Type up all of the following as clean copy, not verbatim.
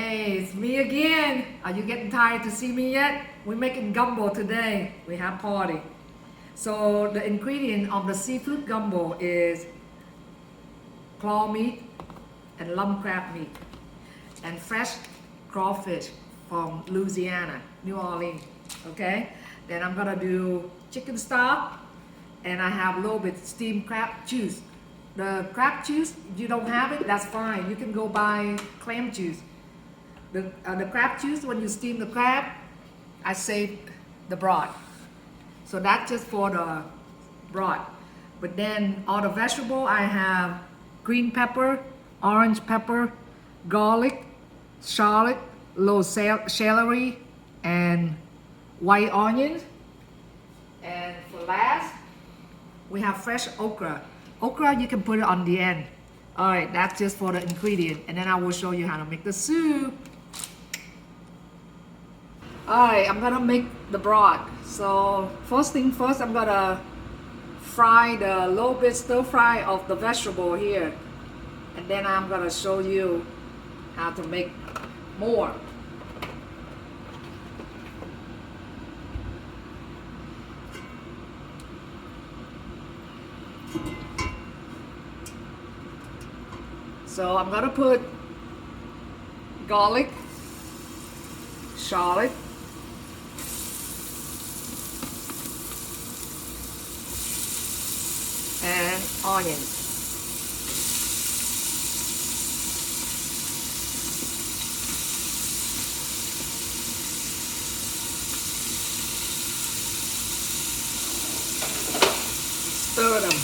Hey, it's me again. Are you getting tired to see me yet? We're making gumbo today. We have party. So the ingredient of the seafood gumbo is claw meat and lump crab meat and fresh crawfish from Louisiana, New Orleans. Okay? Then I'm gonna do chicken stock and I have a little bit steamed crab juice. The crab juice, if you don't have it, that's fine. You can go buy clam juice. The crab juice, when you steam the crab, I save the broth. So that's just for the broth. But then all the vegetable, I have green pepper, orange pepper, garlic, shallot, little celery, and white onions. And for last, we have fresh okra. Okra, you can put it on the end. All right, that's just for the ingredient. And then I will show you how to make the soup. All right, I'm gonna make the broth. So first thing first, I'm gonna fry the little bit stir fry of the vegetable here. And then I'm gonna show you how to make more. So I'm gonna put garlic, shallot, and onions. Stir them.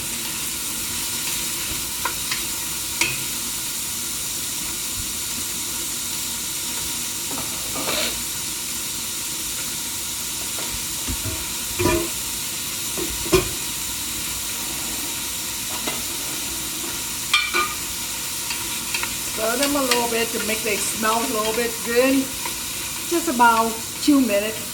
Stir them a little bit to make they smell a little bit good. Just about 2 minutes.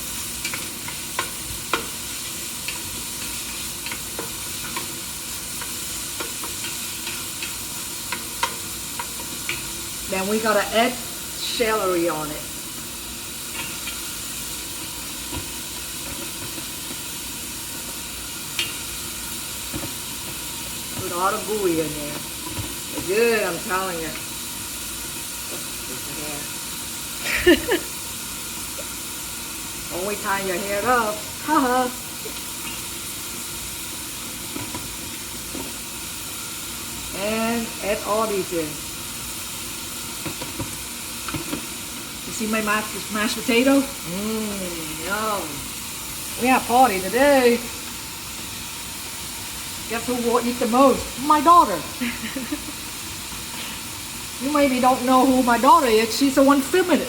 Then we gotta add celery on it. Put all the gooey in there. It's good, I'm telling you. Only tie your hair up. Haha. And add all these in. You see my mashed potato? Yum. We have party today. Guess who will eat the most? My daughter. You maybe don't know who my daughter is. She's the one filming it.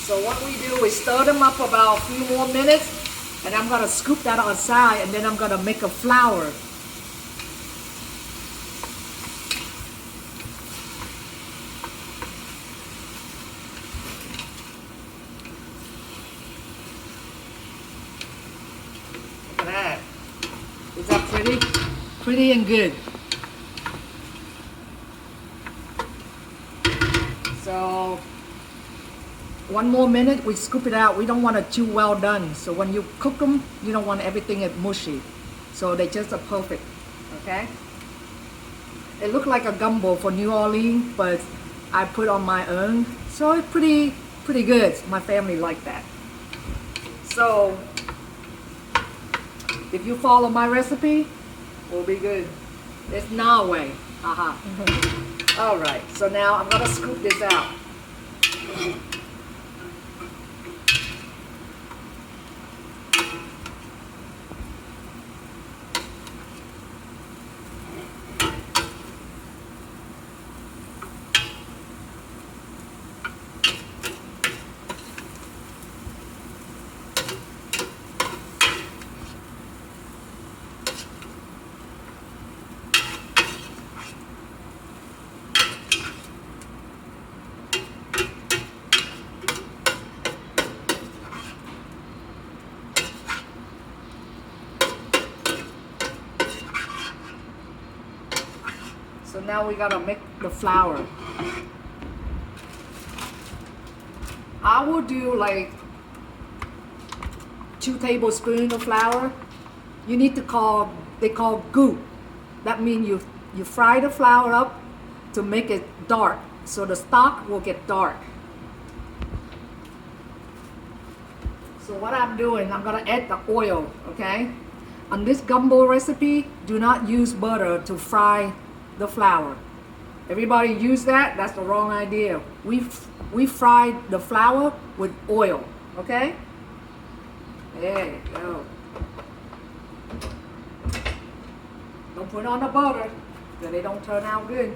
So what we do is stir them up about a few more minutes, and I'm gonna scoop that outside, and then I'm gonna make a flour. Look at that. Is that pretty? Pretty and good. So 1 more minute, we scoop it out. We don't want it too well done. So when you cook them, you don't want everything mushy. So they just are perfect, okay? It looked like a gumbo for New Orleans, but I put on my own. So it's pretty good. My family like that. So if you follow my recipe, will be good. It's now way. Aha. All right, so now I'm gonna scoop this out. So now we gotta make the flour. I will do like 2 tablespoons of flour. You need to they call goop. That means you fry the flour up to make it dark, so the stock will get dark. So what I'm doing, I'm gonna add the oil, okay? On this gumbo recipe, do not use butter to fry the flour. Everybody use that, that's the wrong idea. We fried the flour with oil, okay? There you go. Don't put on the butter, because they don't turn out good.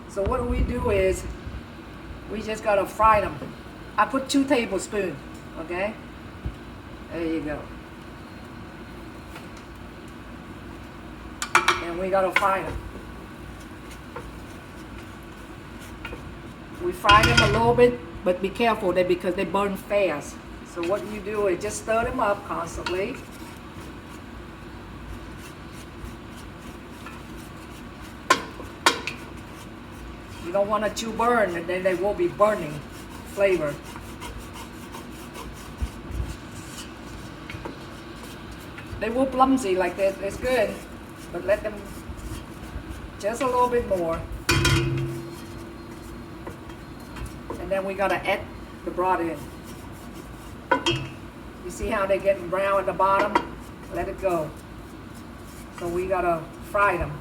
So what we do is, we just gotta fry them. I put 2 tablespoons, okay? There you go. And we gotta fry them. We fry them a little bit, but be careful because they burn fast. So what you do is just stir them up constantly. You don't want it to burn, and then they will be burning flavor. They will clumsy like this, it's good, but let them just a little bit more. And then we gotta add the broth in. You see how they're getting brown at the bottom? Let it go. So we gotta fry them.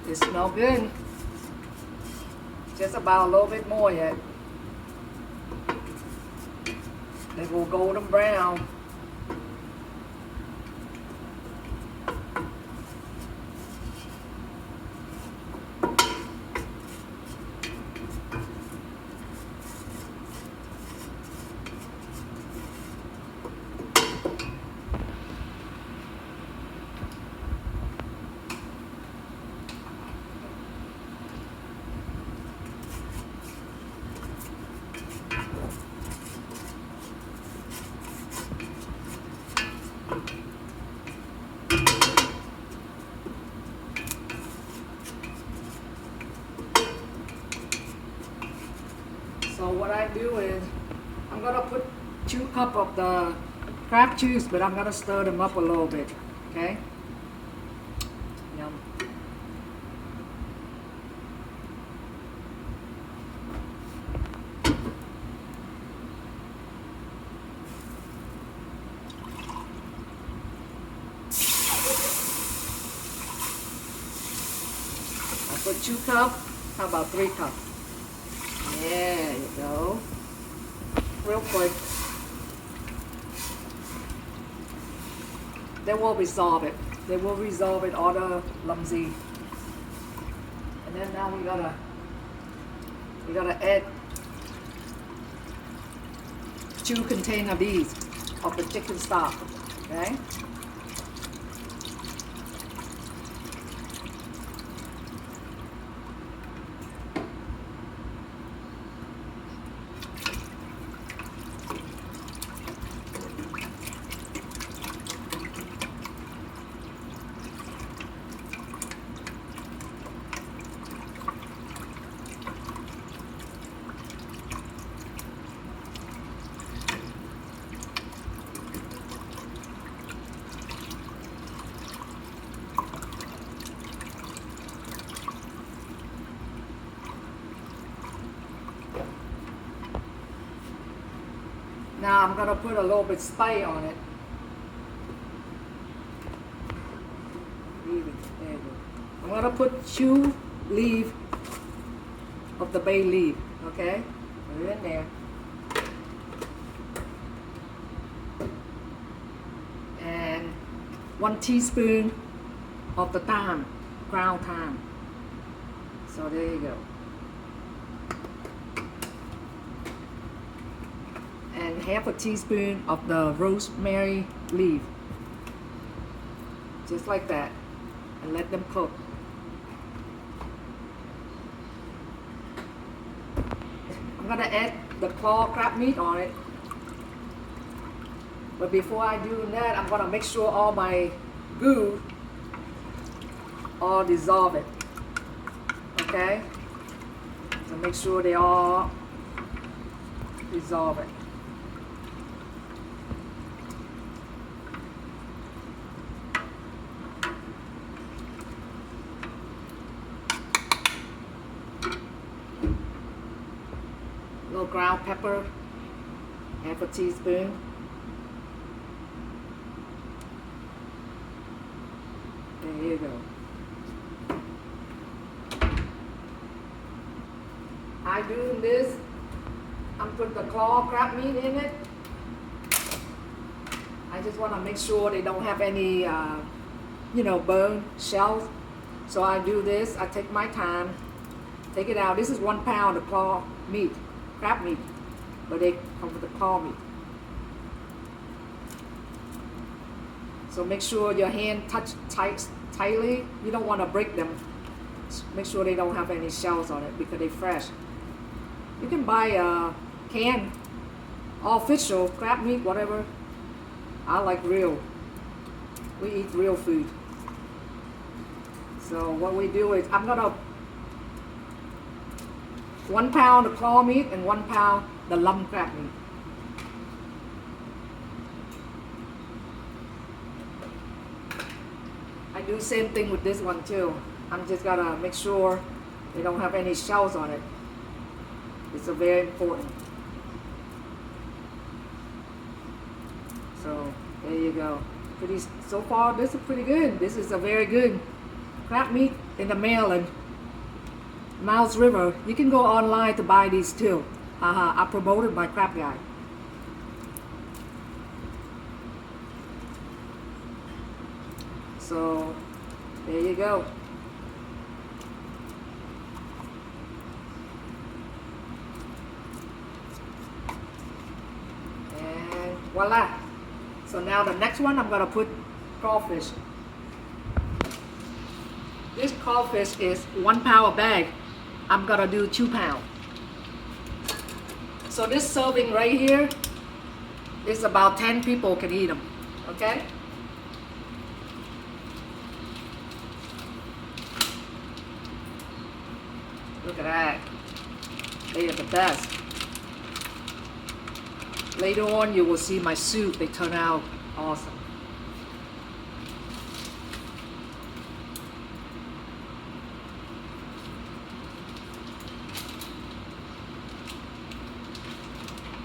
It smells good. Just about a little bit more yet. They will golden brown. So what I do is, I'm gonna put 2 cups of the crab juice, but I'm gonna stir them up a little bit, okay? Yum. I put 2 cups, how about 3 cups? There you go. Real quick. They will resolve it. They will resolve it all the clumsy. And then now we gotta add 2 containers of these of the chicken stock. Okay? Now I'm gonna put a little bit spice on it. There you go. I'm gonna put 2 leaves of the bay leaf, okay? Put it in there. And 1 teaspoon of the thyme, ground thyme. So there you go. And half a teaspoon of the rosemary leaf. Just like that. and let them cook. I'm gonna add the claw crab meat on it. But before I do that, I'm gonna make sure all my goo all dissolve it. Okay? So make sure they all dissolve it. Little ground pepper, half a teaspoon. There you go. I do this, I'm putting the claw crab meat in it. I just want to make sure they don't have any, bone, shells. So I do this, I take my time, take it out. This is 1 pound of claw meat, crab meat, but they come with the claw meat. So make sure your hand touch tightly. You don't want to break them. Make sure they don't have any shells on it because they're fresh. You can buy a can, official crab meat, whatever. I like real. We eat real food. So what we do is, I'm gonna 1 pound of claw meat and 1 pound the lump crab meat. I do the same thing with this one too. I'm just gonna make sure they don't have any shells on it. It's very important. So there you go. So far this is pretty good. This is a very good crab meat in the Maryland, Miles River. You can go online to buy these too. I promoted my crab guy. So there you go. And voila. So now the next one, I'm gonna put crawfish. This crawfish is 1 pound a bag. I'm gonna do 2 pounds. So this serving right here is about 10 people can eat them. Okay? Look at that. They are the best. Later on you will see my soup. They turn out awesome.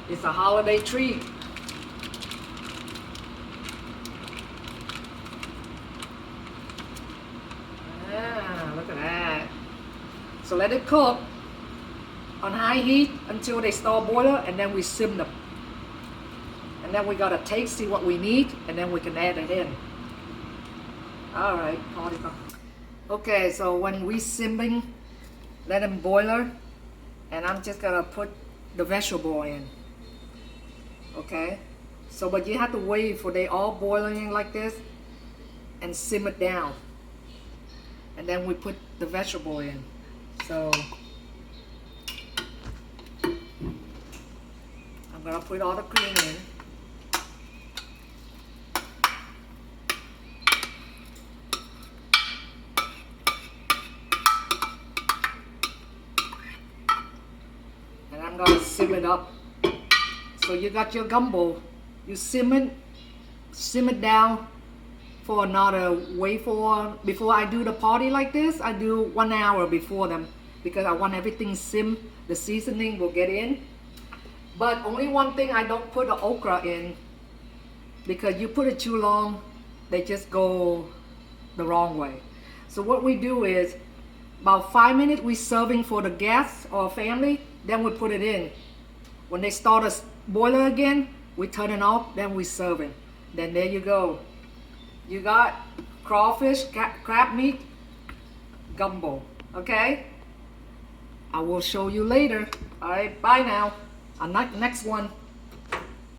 It's a holiday treat. Look at that. So let it cook on high heat until they start boiling, and then we sim them. And then we gotta taste, see what we need, and then we can add it in. All right, okay, so when we simming, let them boil, and I'm just gonna put the vegetable in. Okay, so but you have to wait for they all boiling like this and simmer it down, and then we put the vegetable in. So I'm gonna put all the cream in. And I'm gonna simmer it up. So you got your gumbo, you simmer it down for another before I do the party like this. I do 1 hour before them because I want everything sim, the seasoning will get in. But only one thing, I don't put the okra in because you put it too long, they just go the wrong way. So what we do is about 5 minutes we serving for the guests or family, then we put it in. When they start to boil again, we turn it off, then we serve it. Then there you go. You got crawfish, crab meat, gumbo. Okay? I will show you later. All right, bye now. Next one.